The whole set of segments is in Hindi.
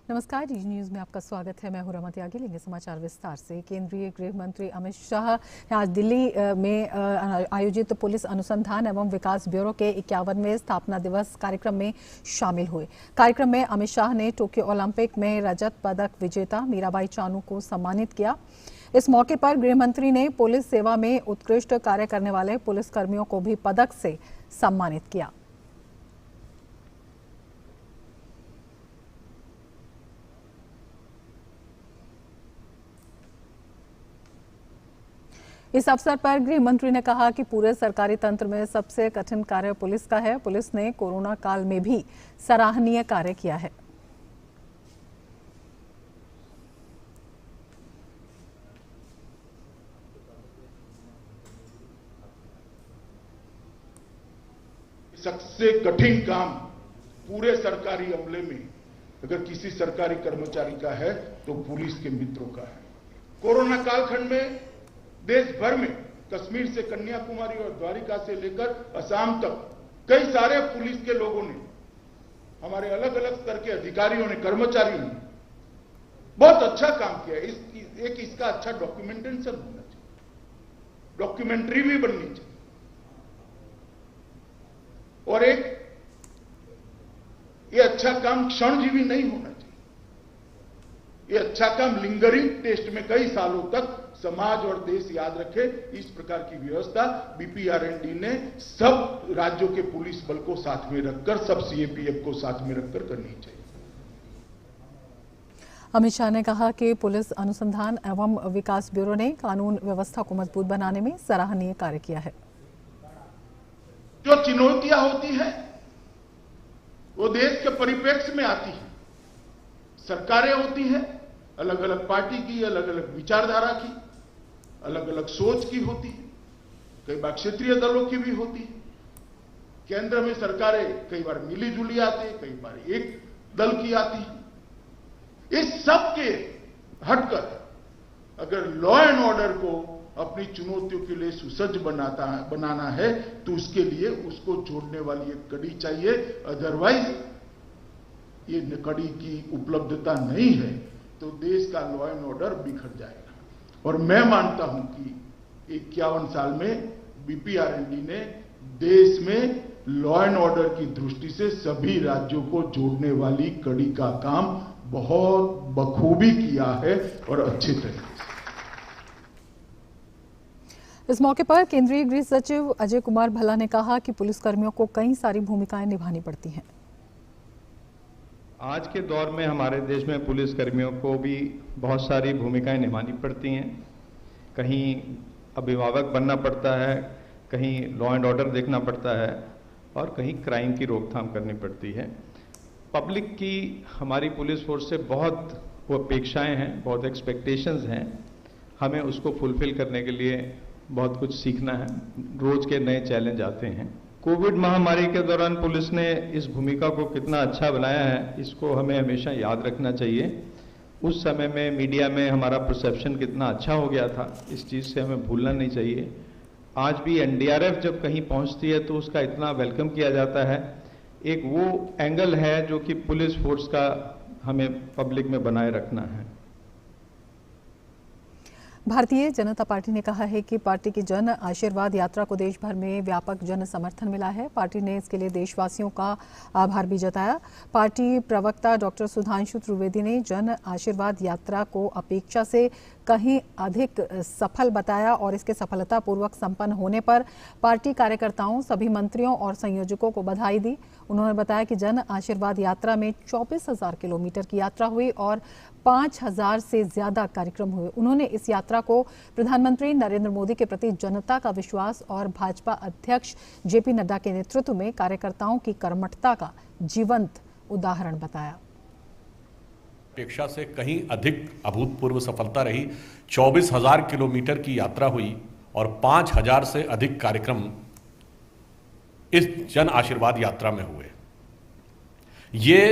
नमस्कार, डीजी न्यूज में आपका स्वागत है। मैं हूं रमा त्यागी। लेंगे समाचार विस्तार से। केंद्रीय गृह मंत्री अमित शाह आज दिल्ली में आयोजित पुलिस अनुसंधान एवं विकास ब्यूरो के 51वें स्थापना दिवस कार्यक्रम में शामिल हुए। कार्यक्रम में अमित शाह ने टोक्यो ओलंपिक में रजत पदक विजेता मीराबाई चानू को सम्मानित किया। इस मौके पर गृह मंत्री ने पुलिस सेवा में उत्कृष्ट कार्य करने वाले पुलिसकर्मियों को भी पदक से सम्मानित किया। इस अवसर पर गृह मंत्री ने कहा कि पूरे सरकारी तंत्र में सबसे कठिन कार्य पुलिस का है। पुलिस ने कोरोना काल में भी सराहनीय कार्य किया है। सबसे कठिन काम पूरे सरकारी अमले में अगर किसी सरकारी कर्मचारी का है तो पुलिस के मित्रों का है। कोरोना कालखंड में देश भर में कश्मीर से कन्याकुमारी और द्वारिका से लेकर असम तक कई सारे पुलिस के लोगों ने, हमारे अलग अलग स्तर के अधिकारियों ने, कर्मचारियों ने बहुत अच्छा काम किया। एक इसका अच्छा डॉक्यूमेंटेशन होना चाहिए, डॉक्यूमेंट्री भी बननी चाहिए और एक ये अच्छा काम क्षणजीवी नहीं होना चाहिए। ये अच्छा काम लिंगरिंग टेस्ट में कई सालों तक समाज और देश याद रखे, इस प्रकार की व्यवस्था बीपीआरएनडी ने सब राज्यों के पुलिस बल को साथ में रखकर, सब सीएपीएफ को साथ में रखकर करनी चाहिए। अमित शाह ने कहा कि पुलिस अनुसंधान एवं विकास ब्यूरो ने कानून व्यवस्था को मजबूत बनाने में सराहनीय कार्य किया है। जो चुनौतियां होती है वो देश के परिप्रेक्ष्य में आती है। सरकारें होती हैं अलग अलग पार्टी की, अलग अलग विचारधारा की, अलग अलग सोच की होती है, कई बार क्षेत्रीय दलों की भी होती है। केंद्र में सरकारें कई बार मिली जुली आती है, कई बार एक दल की आती है। इस सब के हटकर अगर लॉ एंड ऑर्डर को अपनी चुनौतियों के लिए सुसज्ज बनाना है तो उसके लिए उसको जोड़ने वाली एक कड़ी चाहिए। अदरवाइज ये कड़ी की उपलब्धता नहीं है तो देश का लॉ एंड ऑर्डर बिखर जाएगा। और मैं मानता हूं कि 51 साल में बीपीआरएनडी ने देश में लॉ एंड ऑर्डर की दृष्टि से सभी राज्यों को जोड़ने वाली कड़ी का काम बहुत बखूबी किया है और अच्छे तरीके से। इस मौके पर केंद्रीय गृह सचिव अजय कुमार भल्ला ने कहा कि पुलिसकर्मियों को कई सारी भूमिकाएं निभानी पड़ती हैं। आज के दौर में हमारे देश में पुलिसकर्मियों को भी बहुत सारी भूमिकाएं निभानी पड़ती हैं। कहीं अभिभावक बनना पड़ता है, कहीं लॉ एंड ऑर्डर देखना पड़ता है और कहीं क्राइम की रोकथाम करनी पड़ती है। पब्लिक की हमारी पुलिस फोर्स से बहुत वो अपेक्षाएं हैं, बहुत एक्सपेक्टेशंस हैं। हमें उसको फुलफिल करने के लिए बहुत कुछ सीखना है। रोज के नए चैलेंज आते हैं। कोविड महामारी के दौरान पुलिस ने इस भूमिका को कितना अच्छा बनाया है, इसको हमें हमेशा याद रखना चाहिए। उस समय में मीडिया में हमारा परसेप्शन कितना अच्छा हो गया था, इस चीज़ से हमें भूलना नहीं चाहिए। आज भी एनडीआरएफ जब कहीं पहुंचती है तो उसका इतना वेलकम किया जाता है। एक वो एंगल है जो कि पुलिस फोर्स का हमें पब्लिक में बनाए रखना है। भारतीय जनता पार्टी ने कहा है कि पार्टी की जन आशीर्वाद यात्रा को देश भर में व्यापक जन समर्थन मिला है। पार्टी ने इसके लिए देशवासियों का आभार भी जताया। पार्टी प्रवक्ता डॉक्टर सुधांशु त्रिवेदी ने जन आशीर्वाद यात्रा को अपेक्षा से कहीं अधिक सफल बताया और इसके सफलतापूर्वक संपन्न होने पर पार्टी कार्यकर्ताओं, सभी मंत्रियों और संयोजकों को बधाई दी। उन्होंने बताया कि जन आशीर्वाद यात्रा में 24,000 किलोमीटर की यात्रा हुई और 5,000 से ज्यादा कार्यक्रम हुए। उन्होंने इस यात्रा को प्रधानमंत्री नरेंद्र मोदी के प्रति जनता का विश्वास और भाजपा अध्यक्ष जेपी नड्डा के नेतृत्व में कार्यकर्ताओं की कर्मठता का जीवंत उदाहरण बताया। अपेक्षा से कहीं अधिक अभूतपूर्व सफलता रही। 24,000 किलोमीटर की यात्रा हुई और 5,000 से अधिक कार्यक्रम इस जन आशीर्वाद यात्रा में हुए। ये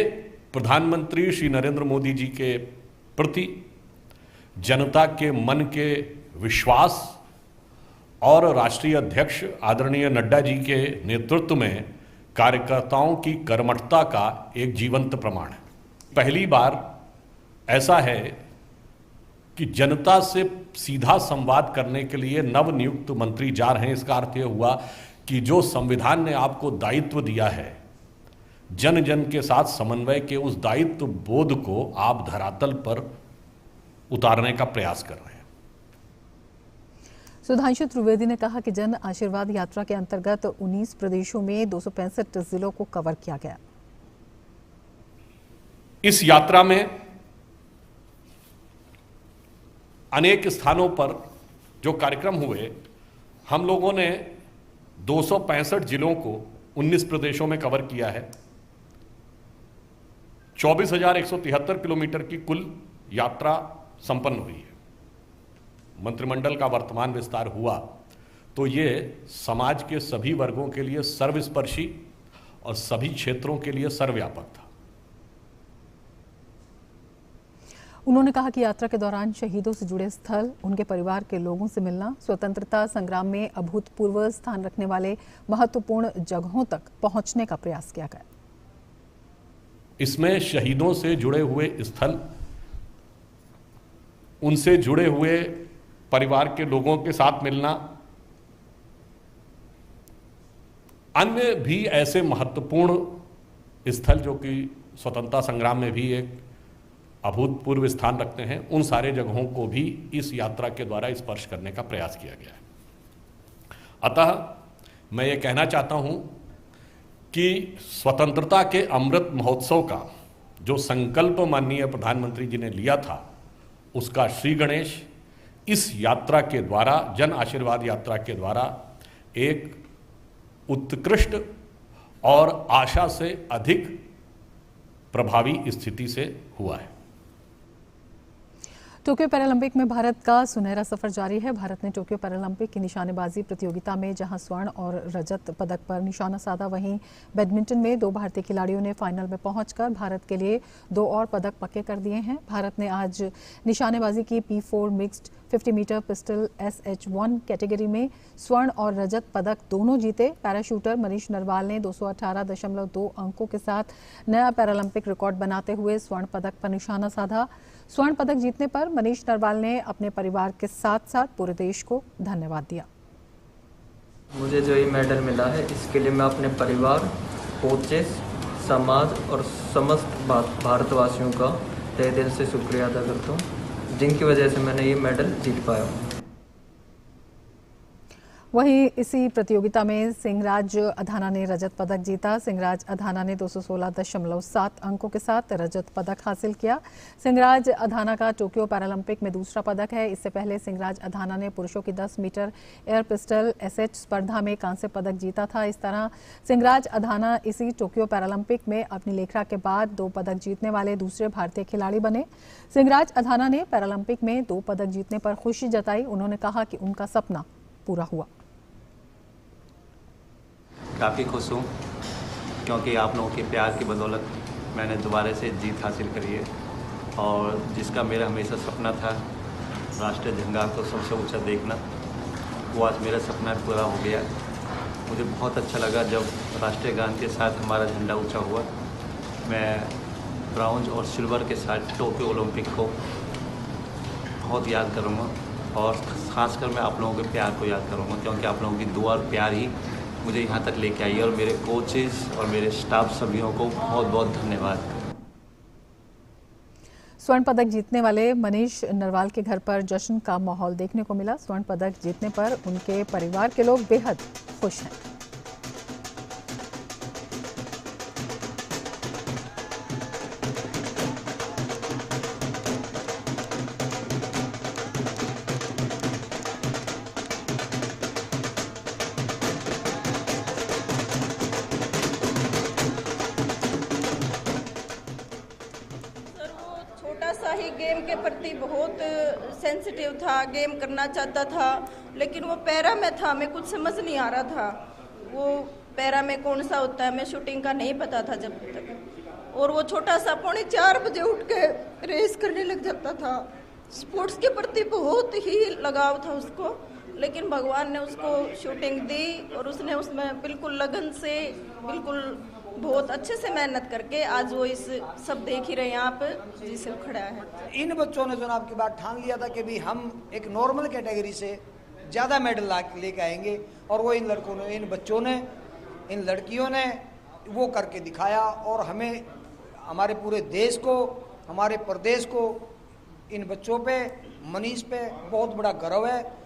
प्रधानमंत्री श्री नरेंद्र मोदी जी के प्रति जनता के मन के विश्वास और राष्ट्रीय अध्यक्ष आदरणीय नड्डा जी के नेतृत्व में कार्यकर्ताओं की कर्मठता का एक जीवंत प्रमाण है। पहली बार ऐसा है कि जनता से सीधा संवाद करने के लिए नवनियुक्त मंत्री जा रहे हैं। इसका अर्थ यह हुआ कि जो संविधान ने आपको दायित्व दिया है, जन जन के साथ समन्वय के, उस दायित्व बोध को आप धरातल पर उतारने का प्रयास कर रहे हैं। सुधांशु त्रिवेदी ने कहा कि जन आशीर्वाद यात्रा के अंतर्गत 19 प्रदेशों में 265 जिलों को कवर किया गया। इस यात्रा में अनेक स्थानों पर जो कार्यक्रम हुए, हम लोगों ने 265 जिलों को 19 प्रदेशों में कवर किया है। 24,173 किलोमीटर की कुल यात्रा संपन्न हुई है। मंत्रिमंडल का वर्तमान विस्तार हुआ तो ये समाज के सभी वर्गों के लिए सर्वस्पर्शी और सभी क्षेत्रों के लिए सर्वव्यापक था। उन्होंने कहा कि यात्रा के दौरान शहीदों से जुड़े स्थल, उनके परिवार के लोगों से मिलना, स्वतंत्रता संग्राम में अभूतपूर्व स्थान रखने वाले महत्वपूर्ण जगहों तक पहुंचने का प्रयास किया गया। इसमें शहीदों से जुड़े हुए स्थल, उनसे जुड़े हुए परिवार के लोगों के साथ मिलना, अन्य भी ऐसे महत्वपूर्ण स्थल जो कि स्वतंत्रता संग्राम में भी एक अभूतपूर्व स्थान रखते हैं, उन सारे जगहों को भी इस यात्रा के द्वारा स्पर्श करने का प्रयास किया गया है। अतः मैं ये कहना चाहता हूं कि स्वतंत्रता के अमृत महोत्सव का जो संकल्प माननीय प्रधानमंत्री जी ने लिया था, उसका श्री गणेश इस यात्रा के द्वारा, जन आशीर्वाद यात्रा के द्वारा एक उत्कृष्ट और आशा से अधिक प्रभावी स्थिति से हुआ है। टोक्यो पैरालंपिक में भारत का सुनहरा सफर जारी है। भारत ने टोक्यो पैरालंपिक की निशानेबाजी प्रतियोगिता में जहां स्वर्ण और रजत पदक पर निशाना साधा, वहीं बैडमिंटन में 2 भारतीय खिलाड़ियों ने फाइनल में पहुंचकर भारत के लिए 2 और पदक पक्के कर दिए हैं। भारत ने आज निशानेबाजी की P4 mixed 50 metre pistol SH1 category में स्वर्ण और रजत पदक दोनों जीते। पैराशूटर मनीष नरवाल ने 218.2 अंकों के साथ नया पैरालंपिक रिकॉर्ड बनाते हुए स्वर्ण पदक पर निशाना साधा। स्वर्ण पदक जीतने पर मनीष नरवाल ने अपने परिवार के साथ साथ पूरे देश को धन्यवाद दिया। मुझे जो ये मेडल मिला है, इसके लिए मैं अपने परिवार, कोचेस, समाज और समस्त भारतवासियों का तहे दिल से शुक्रिया अदा करता हूँ, जिनकी वजह से मैंने ये मेडल जीत पाया हूँ। वहीं इसी प्रतियोगिता में सिंहराज अधाना ने रजत पदक जीता। सिंहराज अधाना ने 216.7 अंकों के साथ रजत पदक हासिल किया। सिंहराज अधाना का टोक्यो पैरालंपिक में दूसरा पदक है। इससे पहले सिंहराज अधाना ने पुरुषों की 10 मीटर एयर पिस्टल SH स्पर्धा में कांस्य पदक जीता था। इस तरह सिंहराज अधाना इसी टोक्यो पैरालंपिक में अपनी लेखरा के बाद 2 पदक जीतने वाले दूसरे भारतीय खिलाड़ी बने। सिंहराज अधाना ने पैरालंपिक में 2 पदक जीतने पर खुशी जताई। उन्होंने कहा कि उनका सपना पूरा हुआ। काफ़ी खुश हूँ क्योंकि आप लोगों के प्यार की बदौलत मैंने दोबारा से जीत हासिल करी है, और जिसका मेरा हमेशा सपना था राष्ट्रीय झंडा को सबसे ऊंचा देखना, वो आज मेरा सपना पूरा हो गया। मुझे बहुत अच्छा लगा जब राष्ट्रीय गान के साथ हमारा झंडा ऊंचा हुआ। मैं ब्राउन्ज और सिल्वर के साथ टोक्यो ओलंपिक को बहुत याद करूँगा, और ख़ासकर मैं आप लोगों के प्यार को याद करूँगा, क्योंकि आप लोगों की दुआ और प्यार ही मुझे यहाँ तक लेके आई है। और मेरे कोचेस और मेरे स्टाफ सभीयों को बहुत बहुत धन्यवाद। स्वर्ण पदक जीतने वाले मनीष नरवाल के घर पर जश्न का माहौल देखने को मिला। स्वर्ण पदक जीतने पर उनके परिवार के लोग बेहद खुश हैं। ही गेम के प्रति बहुत सेंसिटिव था, गेम करना चाहता था, लेकिन वो पैरा में था, मैं कुछ समझ नहीं आ रहा था वो पैरा में कौन सा होता है, मैं शूटिंग का नहीं पता था जब तक। और वो छोटा सा 3:45 बजे उठ के रेस करने लग जाता था। स्पोर्ट्स के प्रति बहुत ही लगाव था उसको, लेकिन भगवान ने उसको शूटिंग दी और उसने उसमें बिल्कुल लगन से, बिल्कुल बहुत अच्छे से मेहनत करके आज वो इस सब देख ही रहे हैं आप जिसे खड़ा है। इन बच्चों ने चुनाव की बात ठान लिया था कि भी हम एक नॉर्मल कैटेगरी से ज़्यादा मेडल लेके आएंगे, और वो इन लड़कों ने, इन बच्चों ने, इन लड़कियों ने वो करके दिखाया। और हमें, हमारे पूरे देश को, हमारे प्रदेश को, इन बच्चों पे, मनीष पे बहुत बड़ा गर्व है।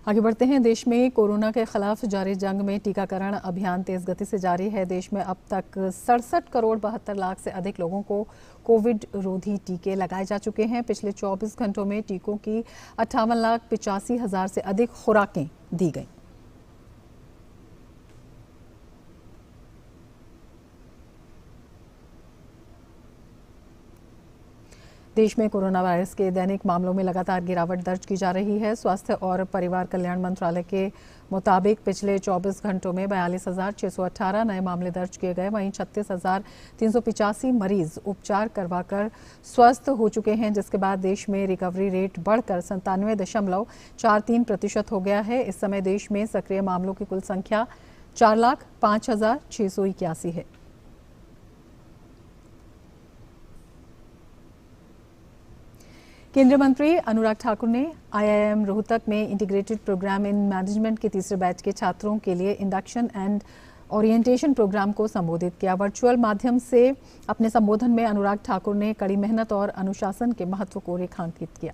आगे बढ़ते हैं। देश में कोरोना के खिलाफ जारी जंग में टीकाकरण अभियान तेज गति से जारी है। देश में अब तक 67 करोड़ 72 लाख से अधिक लोगों को कोविड रोधी टीके लगाए जा चुके हैं। पिछले 24 घंटों में टीकों की 58,85,000 से अधिक खुराकें दी गईं। देश में कोरोना वायरस के दैनिक मामलों में लगातार गिरावट दर्ज की जा रही है। स्वास्थ्य और परिवार कल्याण मंत्रालय के मुताबिक पिछले 24 घंटों में 42,618 नए मामले दर्ज किए गए। वहीं 36,385 मरीज उपचार करवाकर स्वस्थ हो चुके हैं, जिसके बाद देश में रिकवरी रेट बढ़कर 97.43% हो गया है। इस समय देश में सक्रिय मामलों की कुल संख्या 4,05,681 है। केंद्रीय मंत्री अनुराग ठाकुर ने IIM रोहतक में इंटीग्रेटेड प्रोग्राम इन मैनेजमेंट के तीसरे बैच के छात्रों के लिए इंडक्शन एंड ओरिएंटेशन प्रोग्राम को संबोधित किया। वर्चुअल माध्यम से अपने संबोधन में अनुराग ठाकुर ने कड़ी मेहनत और अनुशासन के महत्व को रेखांकित किया।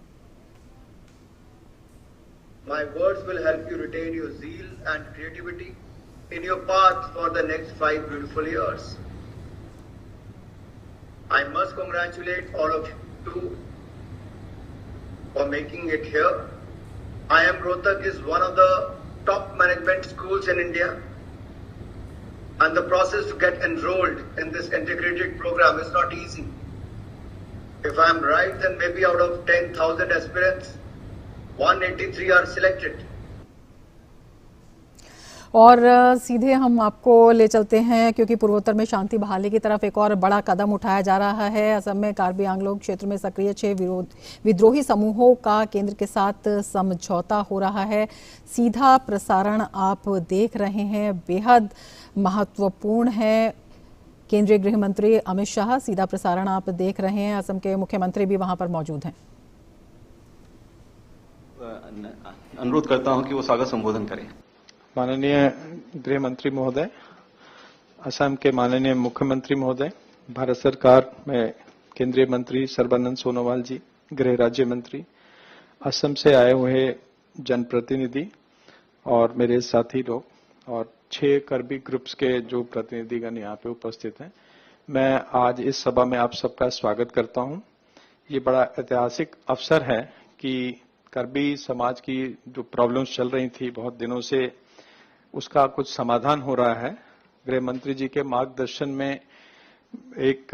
My words will help you retain your zeal and creativity in your path for the next 5 beautiful years. I must congratulate all of you for making it here. IIM Rohtak is one of the top management schools in India, and the process to get enrolled in this integrated program is not easy. If I am right, then maybe out of 10,000 aspirants, 183 are selected. और सीधे हम आपको ले चलते हैं, क्योंकि पूर्वोत्तर में शांति बहाली की तरफ एक और बड़ा कदम उठाया जा रहा है। असम में कार्बी आंगलोंग क्षेत्र में सक्रिय 6 विद्रोही समूहों का केंद्र के साथ समझौता हो रहा है। सीधा प्रसारण आप देख रहे हैं, बेहद महत्वपूर्ण है। केंद्रीय गृह मंत्री अमित शाह, सीधा प्रसारण आप देख रहे हैं। असम के मुख्यमंत्री भी वहां पर मौजूद हैं। अनुरोध करता हूं कि वो स्वागत संबोधन करें। माननीय गृह मंत्री महोदय, असम के माननीय मुख्यमंत्री महोदय, भारत सरकार में केंद्रीय मंत्री सर्बानंद सोनोवाल जी, गृह राज्य मंत्री, असम से आए हुए जनप्रतिनिधि और मेरे साथी लोग, और 6 कर्बी ग्रुप्स के जो प्रतिनिधिगण यहाँ पे उपस्थित हैं, मैं आज इस सभा में आप सबका स्वागत करता हूँ। ये बड़ा ऐतिहासिक अवसर है कि कर्बी समाज की जो प्रॉब्लम्स चल रही थी बहुत दिनों से, उसका कुछ समाधान हो रहा है। गृह मंत्री जी के मार्गदर्शन में एक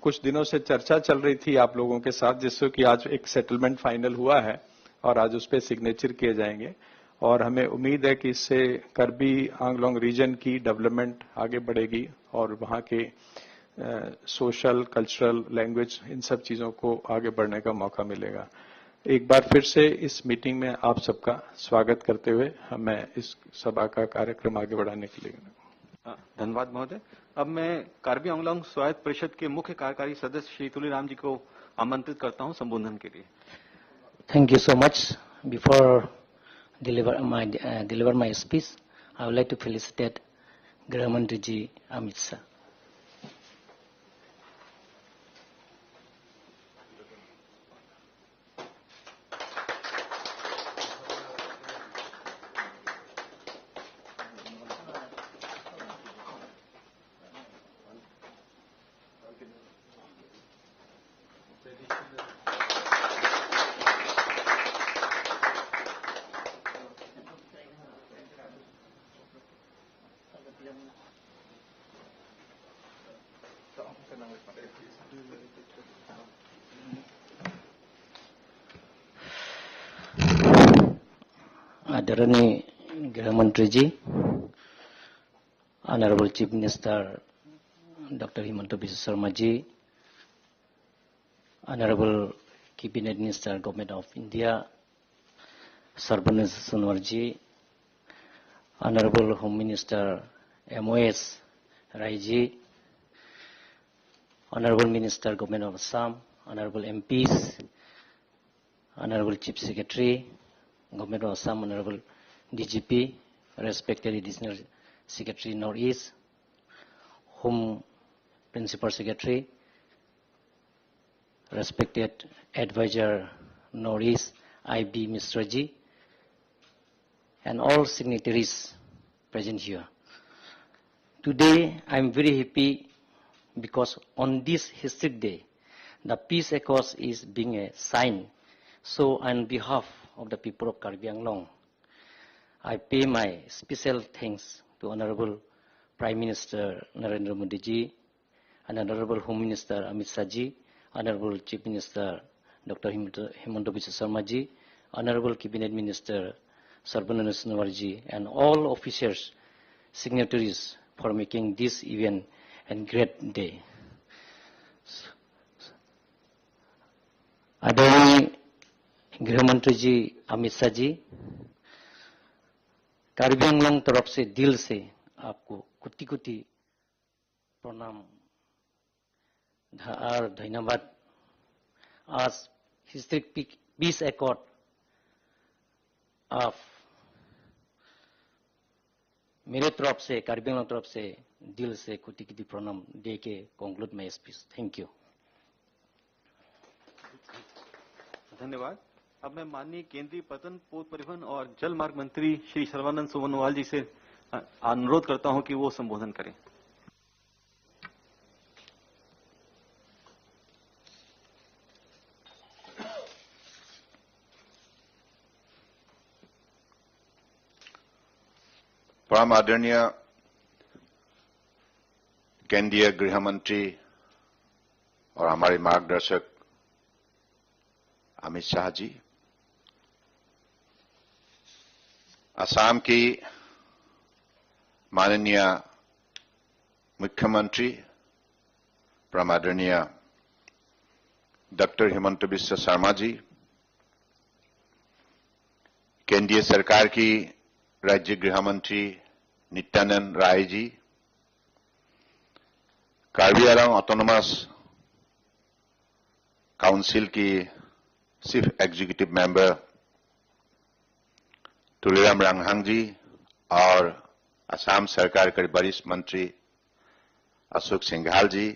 कुछ दिनों से चर्चा चल रही थी आप लोगों के साथ, जिससे कि आज एक सेटलमेंट फाइनल हुआ है और आज उस पर सिग्नेचर किए जाएंगे। और हमें उम्मीद है कि इससे कर्बी आंगलोंग रीजन की डेवलपमेंट आगे बढ़ेगी और वहाँ के सोशल, कल्चरल, लैंग्वेज, इन सब चीज़ों को आगे बढ़ने का मौका मिलेगा। एक बार फिर से इस मीटिंग में आप सबका स्वागत करते हुए मैं इस सभा का कार्यक्रम आगे बढ़ाने के लिए धन्यवाद महोदय। अब मैं कार्बी आंगलोंग स्वायत्त परिषद के मुख्य कार्यकारी सदस्य श्री तुलीराम जी को आमंत्रित करता हूं संबोधन के लिए। Thank you so much. Before deliver my speech, I would like to felicitate Gृह मंत्री जी अमित शाह। आदरणीय गृह मंत्री ji, honourable chief minister doctor Himanta Biswa Sarma ji, honourable cabinet minister government of India Sarbananda Sonowal ji, Honorable Home Minister MOS Raiji, Honorable Minister Government of Assam, Honorable MPs, Honorable Chief Secretary, Government of Assam, Honorable DGP, respected Additional Secretary Northeast, Home Principal Secretary, respected Advisor Northeast IB Mr. Ji, and all signatories present here. Today, I am very happy because on this historic day, the Peace Accord is being signed. So, on behalf of the people of Karbi Anglong, I pay my special thanks to Honorable Prime Minister Narendra Modi Ji, and Honorable Home Minister Amit Shah Ji, Honorable Chief Minister Dr. Himanta Biswa Sarma Ji, Honorable Cabinet Minister Sarbananda Sonowal Ji, and all officers, signatories for making this event a great day. आदरणीय गृह मंत्री जी अमित शाह जी, कार्बी आंगलोंग तरफ से दिल से आपको कोटि कोटि प्रणाम और धन्यवाद। आज हिस्ट्रिक पीस एकॉर्ड आप मेरे तरफ से, कार्बी आंगलोंग तरफ से दिल से कोटि कोटि प्रणाम दे के conclude my speech. Thank you. धन्यवाद। अब मैं माननीय केंद्रीय पतन, पोत परिवहन और जल मार्ग मंत्री श्री सर्बानंद सोनोवाल जी से अनुरोध करता हूं कि वो संबोधन करें। परम आदरणीय केंद्रीय गृह मंत्री और हमारे मार्गदर्शक अमित शाह जी, असम की माननीय मुख्यमंत्री परम आदरणीय डॉक्टर हिमंता बिस्वा शर्मा जी, केंद्रीय सरकार की राज्य गृह मंत्री नित्यानंद राय जी, कार्बी आंगलोंग ऑटोनोमस काउंसिल की चीफ एग्जीक्यूटिव मेंबर तुलिराम रांगहांग जी और असम सरकार के वरिष्ठ मंत्री अशोक सिंघाल जी,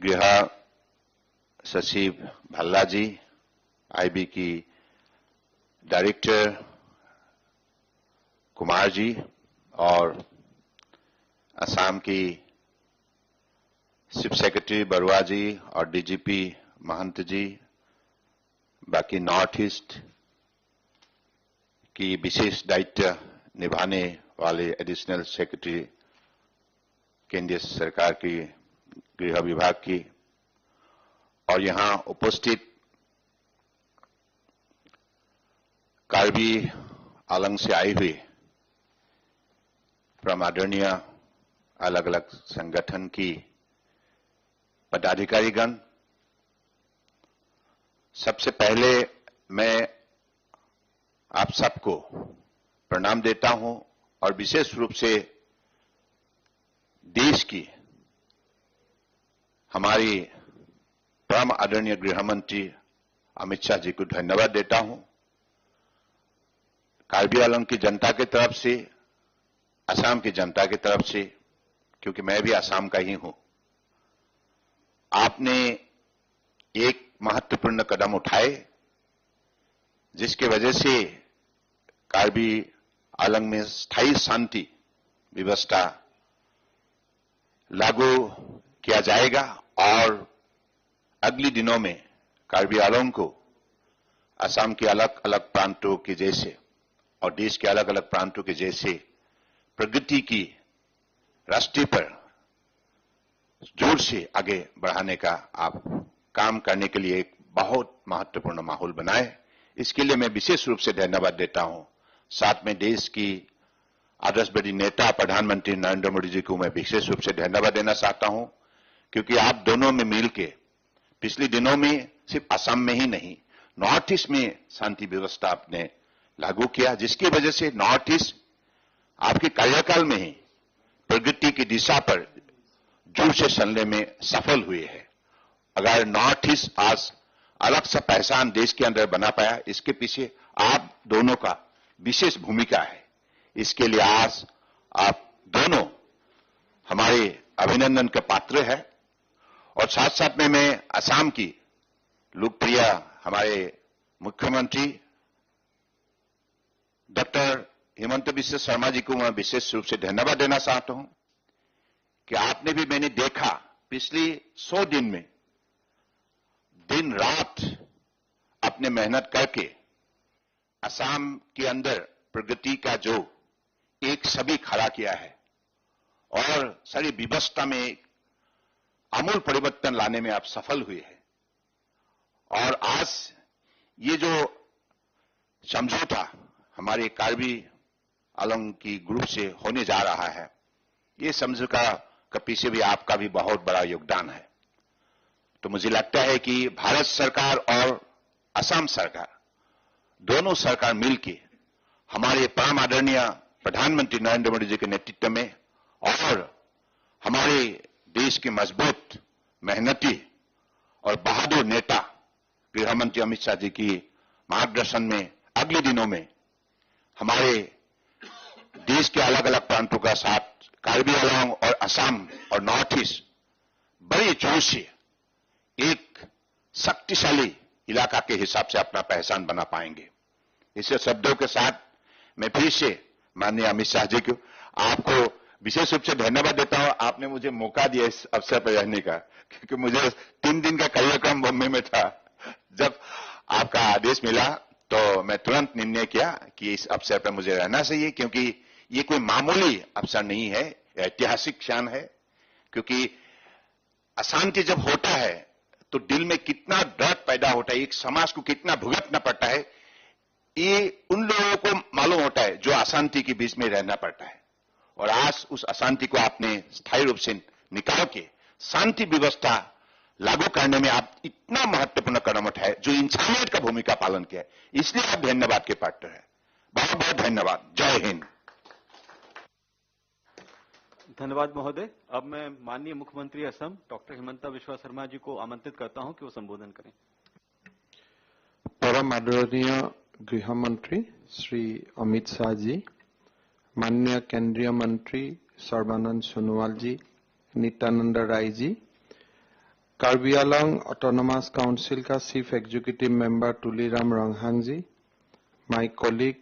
गृह सचिव भल्ला जी, आईबी की डायरेक्टर कुमार जी और असम की चीफ सेक्रेटरी बरुआ जी और डीजीपी महंत जी, बाकी नॉर्थ ईस्ट की विशेष दायित्व निभाने वाले एडिशनल सेक्रेटरी केंद्रीय सरकार की गृह विभाग की, और यहां उपस्थित कार्बी आंगलोंग से आई हुई परम आदरणीय अलग अलग संगठन की पदाधिकारीगण, सबसे पहले मैं आप सबको प्रणाम देता हूं और विशेष रूप से देश की हमारी परम आदरणीय गृह मंत्री अमित शाह जी को धन्यवाद देता हूं। कार्बी आंगलोंग की जनता की तरफ से, असम की जनता की तरफ से, क्योंकि मैं भी असम का ही हूं, आपने एक महत्वपूर्ण कदम उठाए जिसके वजह से कार्बी आंगलोंग में स्थायी शांति व्यवस्था लागू किया जाएगा और अगले दिनों में कार्बी आंगलोंग को असम के अलग अलग प्रांतों के जैसे और देश के अलग अलग प्रांतों के जैसे प्रगति की रास्ते पर जोर से आगे बढ़ाने का आप काम करने के लिए एक बहुत महत्वपूर्ण माहौल बनाए। इसके लिए मैं विशेष रूप से धन्यवाद देता हूं। साथ में देश की आदर्शवादी नेता प्रधानमंत्री नरेंद्र मोदी जी को मैं विशेष रूप से धन्यवाद देना चाहता हूं, क्योंकि आप दोनों में मिलकर पिछले दिनों में सिर्फ असम में ही नहीं, नॉर्थ ईस्ट में शांति व्यवस्था आपने लागू किया, जिसकी वजह से नॉर्थ ईस्ट आपके कार्यकाल में ही प्रगति की दिशा पर जोर से चलने में सफल हुए हैं। अगर नॉर्थ ईस्ट आज अलग सा पहचान देश के अंदर बना पाया, इसके पीछे आप दोनों का विशेष भूमिका है। इसके लिए आज आप दोनों हमारे अभिनंदन के पात्र है। और साथ साथ में मैं असम की लोकप्रिय हमारे मुख्यमंत्री डॉक्टर हेमंत बिश्व शर्मा जी को मैं विशेष रूप से धन्यवाद देना चाहता हूं कि आपने भी, मैंने देखा पिछले 100 दिन में दिन रात अपने मेहनत करके असम के अंदर प्रगति का जो एक छवि खड़ा किया है और सारी व्यवस्था में आमूल परिवर्तन लाने में आप सफल हुए हैं। और आज ये जो समझौता हमारे कार्बी आंगलोंग की ग्रुप से होने जा रहा है, ये समझौता का पीछे भी आपका भी बहुत बड़ा योगदान है। तो मुझे लगता है कि भारत सरकार और असम सरकार दोनों सरकार मिलकर हमारे परम आदरणीय प्रधानमंत्री नरेंद्र मोदी जी के नेतृत्व में और हमारे देश के मजबूत, मेहनती और बहादुर नेता गृह मंत्री अमित शाह जी की मार्गदर्शन में अगले दिनों में हमारे देश के अलग अलग प्रांतों का साथ कार्बी आंगलोंग और असम और नॉर्थ ईस्ट बड़ी जोर से एक शक्तिशाली इलाका के हिसाब से अपना पहचान बना पाएंगे। इस शब्दों के साथ मैं फिर से माननीय अमित शाह जी को आपको विशेष रूप से धन्यवाद देता हूं। आपने मुझे मौका दिया इस अवसर पर रहने का, क्योंकि मुझे 3 दिन का कार्यक्रम बॉम्बे में था। जब आपका आदेश मिला तो मैं तुरंत निर्णय किया कि इस अवसर पर मुझे रहना चाहिए, क्योंकि ये कोई मामूली अवसर नहीं है, ऐतिहासिक क्षण है। क्योंकि अशांति जब होता है तो दिल में कितना डर पैदा होता है, एक समाज को कितना भुगतना पड़ता है, ये उन लोगों को मालूम होता है जो अशांति के बीच में रहना पड़ता है। और आज उस अशांति को आपने स्थायी रूप से निकाल के शांति व्यवस्था लागू करने में आप इतना महत्वपूर्ण कदम उठाए जो इंसानियत का भूमिका पालन किया है, इसलिए आप धन्यवाद के पात्र हैं। बहुत बहुत धन्यवाद। जय हिंद। धन्यवाद महोदय। अब मैं माननीय मुख्यमंत्री असम डॉक्टर हेमंत बिश्व शर्मा जी को आमंत्रित करता हूं कि वो संबोधन करें। परम आदरणीय गृह मंत्री श्री अमित शाह जी, माननीय केंद्रीय मंत्री सर्बानंद सोनोवाल जी, नित्यानंद राय जी, कार्बी आंगलोंग ऑटोनोमस काउंसिल का chief executive member Tuliram Ronghang ji, my colleague